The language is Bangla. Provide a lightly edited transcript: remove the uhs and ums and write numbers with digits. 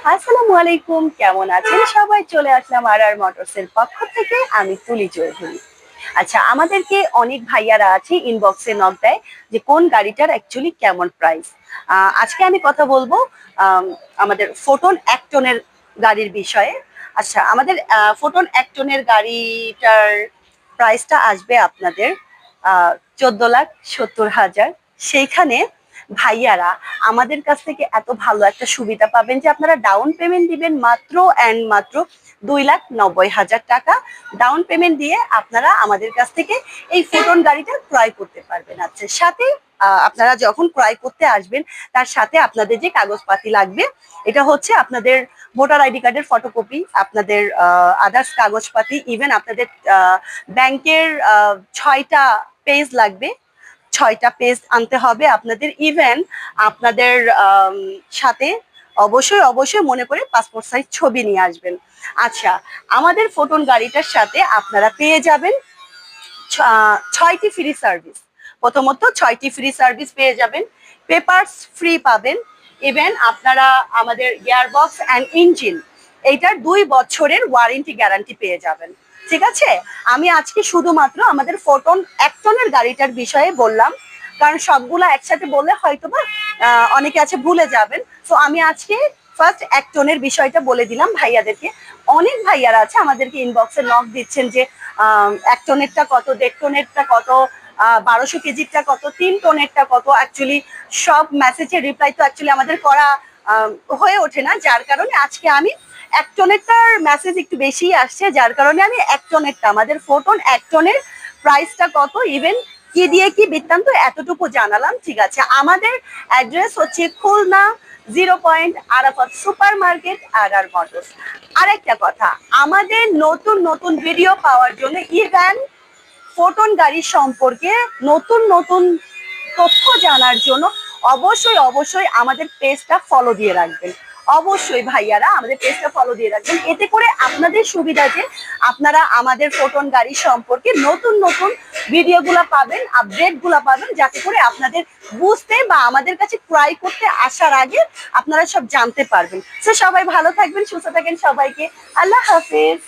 আসসালামু আলাইকুম, কেমন আছেন সবাই? চলে আসলাম আর মোটরস এর পক্ষ থেকে। আমি তুলি চৌধুরী। আচ্ছা, আমাদেরকে অনেক ভাইয়ারা আছে ইনবক্সে নক দেয় যে কোন গাড়িটার অ্যাকচুয়ালি কেমন প্রাইস। আজকে আমি কথা বলবো আম, আমাদের ফোটন এক টনের গাড়ির বিষয়ে। আচ্ছা, আমাদের ফোটন এক টনের গাড়িটার প্রাইসটা আসবে আপনাদের 14,70,000। সেইখানে ভাইয়ারা আমাদের কাছ থেকে এত ভালো একটা সুবিধা পাবেন যে আপনারা ডাউন পেমেন্ট দিবেন মাত্র অ্যান্ড মাত্র 2,90,000 টাকা। ডাউন পেমেন্ট দিয়ে আপনারা আমাদের কাছ থেকে এই ফোটন গাড়িটা ক্রয় করতে পারবেন। আচ্ছা, সাথে আপনারা যখন ক্রয় করতে আসবেন তার সাথে আপনাদের যে কাগজপাতি লাগবে, এটা হচ্ছে আপনাদের ভোটার আইডি কার্ডের ফটোকপি, আপনাদের আদার্স কাগজপাতি, ইভেন আপনাদের ব্যাংকের 6টা পেজ লাগবে। 6টা পেজ আনতে হবে আপনাদের। ইভেন আপনাদের সাথে অবশ্যই অবশ্যই মনে করে পাসপোর্ট সাইজ ছবি নিয়ে আসবেন। আচ্ছা, আমাদের ফোটন গাড়িটার সাথে আপনারা পেয়ে যাবেন 6টি ফ্রি সার্ভিস। প্রথমত 6টি ফ্রি সার্ভিস পেয়ে যাবেন, পেপারস ফ্রি পাবেন। ইভেন আপনারা আমাদের গিয়ারবক্স অ্যান্ড ইঞ্জিন এইটার 2 বছরের ওয়ারেন্টি গ্যারান্টি পেয়ে যাবেন। ঠিক আছে, আমি আজকে শুধুমাত্র আমাদের ফোটন এক টনের গাড়িটার বিষয়ে বললাম, কারণ সবগুলা একসাথে বললে হয়তোবা অনেকে আছে ভুলে যাবেন। তো আমি আজকে ফার্স্ট এক টনের বিষয়টা বলে দিলাম ভাইয়াদেরকে। অনেক ভাইয়ারা আছে আমাদেরকে ইনবক্সে নক দিচ্ছেন যে এক টনেরটা কত, 1.5 টনেরটা কত, 1200 কেজিরটা কত, 3 টনেরটা কত। অ্যাকচুয়ালি সব মেসেজের রিপ্লাই তো অ্যাকচুয়ালি আমাদের করা হয়ে ওঠে না, যার কারণে আজকে আমি এক টনেরটার মেসেজ একটু বেশি আসছে, যার কারণে আমি এক টনেরটা, আমাদের ফোটন এক টনের প্রাইসটা কত, ইভেন কি দিয়ে কি বৃত্তান্ত এতটুকু জানালাম। ঠিক আছে, আমাদের অ্যাড্রেস হচ্ছে Khulna 0 point Arafat super market আর মোটরস। আরেকটা কথা, আমাদের নতুন নতুন ভিডিও পাওয়ার জন্য, ইভেন ফোটন গাড়ি সম্পর্কে নতুন নতুন তথ্য জানার জন্য অবশ্যই অবশ্যই আমাদের পেজটা ফলো দিয়ে রাখবেন। অবশ্যই ভাইয়ারা আমাদের পেজটা ফলো দিয়ে রাখবেন, এতে করে আপনাদের সুবিধা যে আপনারা আমাদের ফোটন গাড়ি সম্পর্কে নতুন নতুন ভিডিওগুলো পাবেন, আপডেটগুলো পাবেন, যাতে করে আপনাদের বুঝতে বা আমাদের কাছে ক্রয় করতে আসার আগে আপনারা সব জানতে পারবেন। তো সবাই ভালো থাকবেন, সুস্থ থাকেন, সবাইকে আল্লাহ হাফেজ।